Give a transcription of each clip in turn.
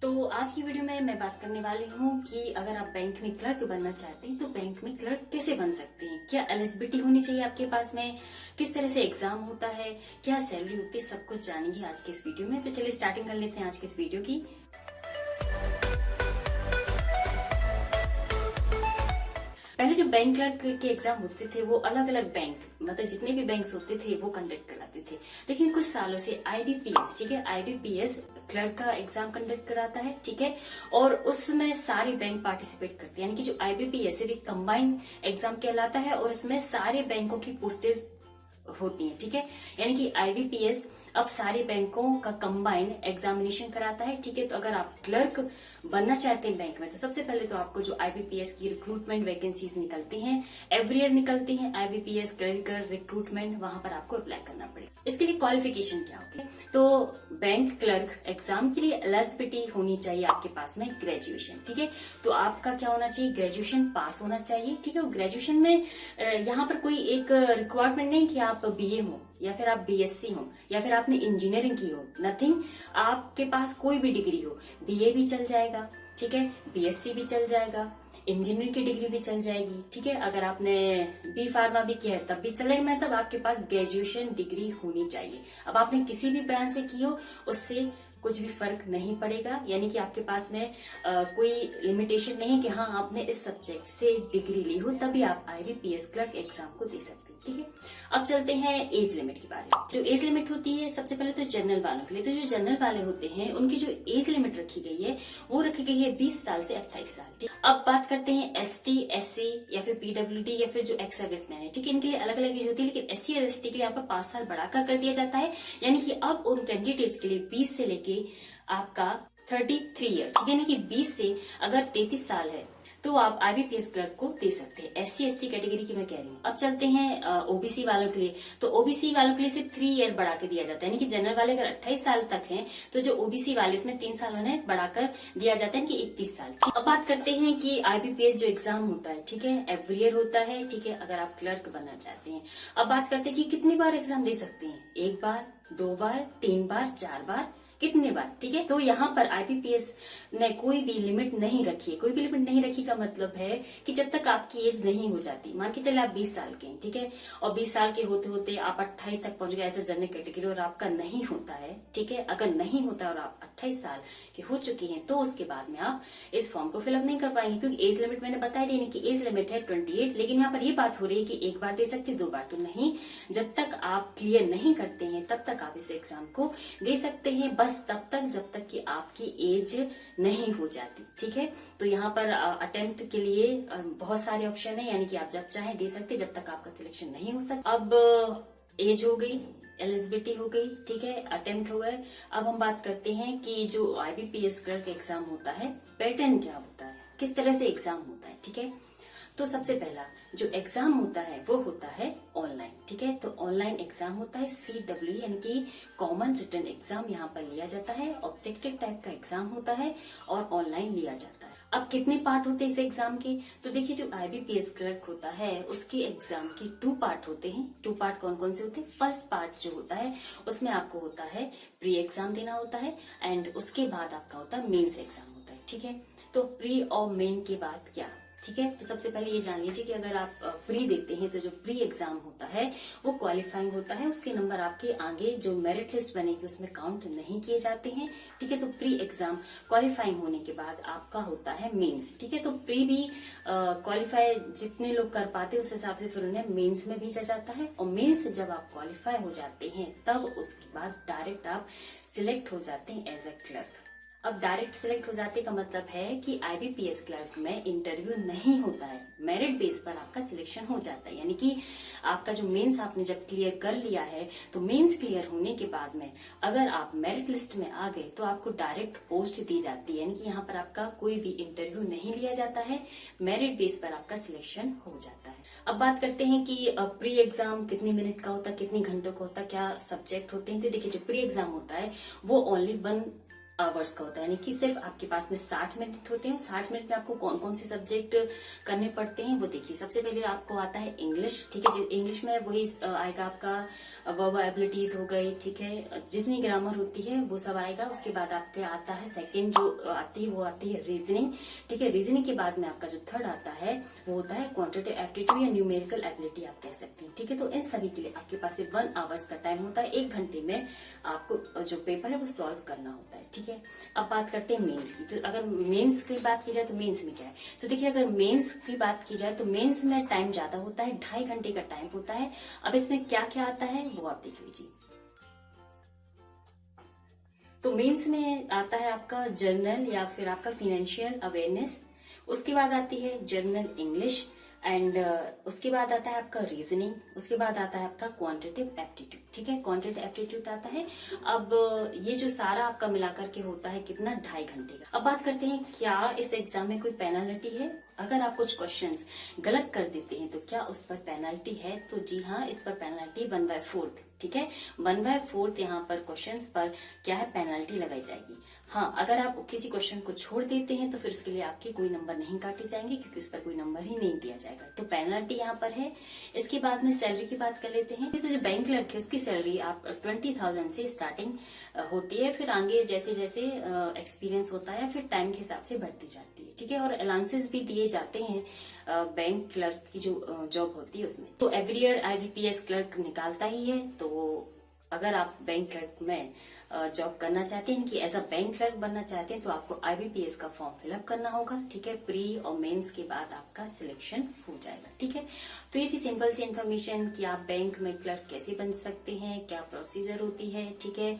तो आज की वीडियो में मैं बात करने वाली हूँ कि अगर आप बैंक में क्लर्क बनना चाहते हैं तो बैंक में क्लर्क कैसे बन सकते हैं, क्या एलिजिबिलिटी होनी चाहिए आपके पास में, किस तरह से एग्जाम होता है, क्या सैलरी होती है, सब कुछ जानेंगे आज के इस वीडियो में। तो चलिए स्टार्टिंग कर लेते हैं आज के इस वीडियो की। पहले जो बैंक क्लर्क के एग्जाम होते थे वो अलग अलग बैंक, मतलब जितने भी बैंक्स होते थे वो कंडक्ट कराते थे। लेकिन कुछ सालों से आईबीपीएस, ठीक है, आईबीपीएस क्लर्क का एग्जाम कंडक्ट कराता है, ठीक है, और उसमें सारे बैंक पार्टिसिपेट करते हैं। यानी कि जो आईबीपीएस है वो कंबाइंड एग्जाम कहलाता है और इसमें सारे बैंकों की पोस्टेज होती है, ठीक है। यानी कि आईबीपीएस अब सारे बैंकों का कंबाइंड एग्जामिनेशन कराता है, ठीक है। तो अगर आप क्लर्क बनना चाहते हैं बैंक में तो सबसे पहले तो आपको जो आईबीपीएस की रिक्रूटमेंट वैकेंसीज निकलती हैं, एवरी ईयर निकलती हैं आईबीपीएस क्लरिकल रिक्रूटमेंट, वहां पर आपको अप्लाई करना पड़ेगा। इसके लिए क्वालिफिकेशन क्या होगी, तो बैंक क्लर्क एग्जाम के लिए एलिजिबिलिटी होनी चाहिए आपके पास में ग्रेजुएशन, ठीक है। तो आपका क्या होना चाहिए, ग्रेजुएशन पास होना चाहिए, ठीक है। ग्रेजुएशन में यहाँ पर कोई एक रिक्वायरमेंट नहीं कि आप बीए हो या फिर आप बीएससी हो या फिर आपने इंजीनियरिंग की हो, नथिंग। आपके पास कोई भी डिग्री हो, बीए भी चल जाएगा, ठीक है, बीएससी भी चल जाएगा, इंजीनियरिंग की डिग्री भी चल जाएगी, ठीक है। अगर आपने बी फार्मा भी किया है तब भी चलेगा, मतलब आपके पास ग्रेजुएशन डिग्री होनी चाहिए। अब आपने किसी भी ब्रांच से की हो उससे कुछ भी फर्क नहीं पड़ेगा, यानी कि आपके पास में कोई लिमिटेशन नहीं कि हाँ आपने इस सब्जेक्ट से डिग्री ली हो तभी आप आईबीपीएस क्लर्क एग्जाम को दे सकते हैं, ठीक है। अब चलते हैं एज लिमिट के बारे में। जो एज लिमिट होती है सबसे पहले तो जनरल वालों के लिए, तो जो जनरल वाले होते हैं उनकी जो एज लिमिट रखी गई है वो रखी गई है 20 साल से 28 साल, ठीक। अब बात करते हैं एसटी, एससी या फिर पीडब्ल्यूडी या फिर जो एक्स सर्विसमैन है, ठीक है, इनके लिए अलग अलग एज होती है। लेकिन एससी और एसटी के लिए यहाँ पर 5 साल बढ़ाकर कर दिया जाता है, यानी कि अब उन कैंडिडेट्स के लिए 20 से लेके आपका 33 ईयर, ठीक है, यानी कि 20 से अगर 33 साल है तो आप आईबीपीएस क्लर्क को दे सकते हैं। एससी एसटी कैटेगरी की मैं कह रही हूँ। अब चलते हैं ओबीसी वालों के लिए, तो ओबीसी वालों के लिए सिर्फ 3 ईयर बढ़ा के दिया जाता है, यानी कि जनरल वाले अगर 28 साल तक हैं तो जो ओबीसी वाले उसमें 3 साल उन्हें बढ़ाकर दिया जाता है कि 31 साल। अब बात करते हैं कि आईबीपीएस जो एग्जाम होता है, ठीक है, एवरी ईयर होता है, ठीक है, अगर आप क्लर्क बनना चाहते हैं। अब बात करते हैं कि कितनी बार एग्जाम दे सकते हैं, 1 बार, 2 बार, 3 बार, 4 बार, कितने बार, ठीक है। तो यहाँ पर आईबीपीएस ने कोई भी लिमिट नहीं रखी है। कोई भी लिमिट नहीं रखी का मतलब है कि जब तक आपकी एज नहीं हो जाती, मान के चले आप 20 साल के हैं, ठीक है, और 20 साल के होते होते आप 28 तक पहुंच गए ऐसे जनरल कैटेगरी और आपका नहीं होता है, ठीक है, अगर नहीं होता और आप 28 साल के हो चुके हैं तो उसके बाद में आप इस फॉर्म को फिलअप नहीं कर पाएंगे, क्योंकि एज लिमिट मैंने बताई थी कि एज लिमिट है 28। लेकिन यहाँ पर ये बात हो रही है कि 1 बार दे सकते, 2 बार तो नहीं। जब तक आप क्लियर नहीं करते हैं तब तक आप इस एग्जाम को दे सकते हैं, बस तब तक जब तक कि आपकी एज नहीं हो जाती, ठीक है। तो यहाँ पर अटेम्प्ट के लिए बहुत सारे ऑप्शन है, यानी कि आप जब चाहे दे सकते जब तक आपका सिलेक्शन नहीं हो सकता। अब एज हो गई, एलिजिबिलिटी हो गई, ठीक है, अटेम्प्ट हो गए। अब हम बात करते हैं कि जो आईबीपीएस क्लर्क एग्जाम होता है पैटर्न क्या होता है, किस तरह से एग्जाम होता है, ठीक है। तो सबसे पहला जो एग्जाम होता है वो होता है ऑनलाइन, ठीक है। तो ऑनलाइन एग्जाम होता है CW, यानी कि कॉमन रिटन एग्जाम यहाँ पर लिया जाता है। ऑब्जेक्टिव टाइप का एग्जाम होता है और ऑनलाइन लिया जाता है। अब कितने पार्ट होते हैं इस एग्जाम के, तो देखिए जो आईबीपीएस क्लर्क होता है उसके एग्जाम के 2 पार्ट होते हैं। 2 पार्ट कौन कौन से होते हैं, फर्स्ट पार्ट जो होता है उसमें आपको होता है प्री एग्जाम देना होता है एंड उसके बाद आपका होता है मेंस एग्जाम होता है, ठीक है। तो प्री और मेन के बाद क्या, ठीक है। तो सबसे पहले ये जान लीजिए कि अगर आप प्री देते हैं तो जो प्री एग्जाम होता है वो क्वालिफाइंग होता है, उसके नंबर आपके आगे जो मेरिट लिस्ट बनेगी उसमें काउंट नहीं किए जाते हैं, ठीक है। तो प्री एग्जाम क्वालिफाइंग होने के बाद आपका होता है मेंस, ठीक है। तो प्री भी क्वालिफाई जितने लोग कर पाते हैं उस हिसाब से फिर उन्हें मेंस में भेजा जाता है, और मेंस जब आप क्वालिफाई हो जाते हैं तब उसके बाद डायरेक्ट आप सिलेक्ट हो जाते हैं एज ए क्लर्क। अब डायरेक्ट सिलेक्ट हो जाते का मतलब है कि आईबीपीएस क्लर्क में इंटरव्यू नहीं होता है, मेरिट बेस पर आपका सिलेक्शन हो जाता है। यानी कि आपका जो मेंस आपने जब क्लियर कर लिया है तो मेंस क्लियर होने के बाद में अगर आप मेरिट लिस्ट में आ गए तो आपको डायरेक्ट पोस्ट दी जाती है, यानी कि यहाँ पर आपका कोई भी इंटरव्यू नहीं लिया जाता है, मेरिट बेस पर आपका सिलेक्शन हो जाता है। अब बात करते हैं कि प्री एग्जाम कितने मिनट का होता है, कितने घंटों का होता है, क्या सब्जेक्ट होते हैं। तो देखिए जो प्री एग्जाम होता है वो ओनली 1 आवर्स का होता है, यानी कि सिर्फ आपके पास में 60 मिनट होते हैं। 60 मिनट में आपको कौन कौन से सब्जेक्ट करने पड़ते हैं वो देखिए। सबसे पहले आपको आता है इंग्लिश, ठीक है। इंग्लिश में वही आएगा आपका वर्ब एबिलिटीज हो गई, ठीक है, जितनी ग्रामर होती है वो सब आएगा। उसके बाद आपके आता है सेकंड जो आती है वो आती है रीजनिंग, ठीक है। रीजनिंग के बाद में आपका जो थर्ड आता है वो होता है क्वांटिटेटिव एप्टीट्यूड या न्यूमेरिकल एबिलिटी आप कह सकते हैं, ठीक है। तो इन सभी के लिए आपके पास 1 आवर्स का टाइम होता है। 1 घंटे में आपको जो पेपर है वो सॉल्व करना होता है, ठीक है। अब बात करते हैं मेंस की। तो अगर मेंस की बात की जाए तो मेंस में क्या है, तो देखिए अगर मेंस की बात की जाए तो मेंस में टाइम ज्यादा होता है, 2.5 घंटे का टाइम होता है। अब इसमें क्या क्या आता है वो आप देख लीजिए। तो मेंस में आता है आपका जर्नल या फिर आपका फाइनेंशियल अवेयरनेस, उसके बाद आती है जर्नल इंग्लिश एंड उसके बाद आता है आपका रीजनिंग, उसके बाद आता है आपका क्वांटिटेटिव एप्टीट्यूड, ठीक है। क्वांटिटेटिव एप्टीट्यूड आता है। अब ये जो सारा आपका मिलाकर के होता है कितना, 2.5 घंटे का। अब बात करते हैं क्या इस एग्जाम में कोई पेनल्टी है। अगर आप कुछ क्वेश्चंस गलत कर देते हैं तो क्या उस पर पेनल्टी है, तो जी हाँ, इस पर पेनल्टी 1/4, ठीक है। 1/4 यहाँ पर क्वेश्चंस पर क्या है, पेनल्टी लगाई जाएगी। हाँ, अगर आप किसी क्वेश्चन को छोड़ देते हैं तो फिर उसके लिए आपके कोई नंबर नहीं काटे जाएंगे, क्योंकि उस पर कोई नंबर ही नहीं दिया जाएगा। तो पेनल्टी यहाँ पर है। इसके बाद में सैलरी की बात कर लेते हैं। तो जो बैंक क्लर्क है उसकी सैलरी आप 20,000 से स्टार्टिंग होती है, फिर आगे जैसे जैसे एक्सपीरियंस होता है फिर टाइम के हिसाब से बढ़ती जाती है, ठीक है। और अलाउंसेस भी दिए जाते हैं बैंक क्लर्क की जो जॉब होती है उसमें। तो एवरी ईयर IBPS क्लर्क निकालता ही है। तो अगर आप बैंक क्लर्क में जॉब करना चाहते हैं कि एज अ बैंक क्लर्क बनना चाहते हैं तो आपको IBPS का फॉर्म फिलअप करना होगा, ठीक है। प्री और मेंस के बाद आपका सिलेक्शन हो जाएगा, ठीक है। तो ये थी सिंपल सी इन्फॉर्मेशन कि आप बैंक में क्लर्क कैसे बन सकते हैं, क्या प्रोसीजर होती है, ठीक है,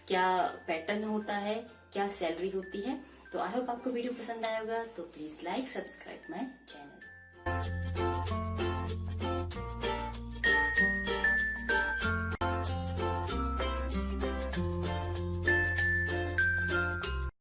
क्या पैटर्न होता है, क्या सैलरी होती है। तो आई होप आपको वीडियो पसंद आया होगा। तो please like, subscribe my channel.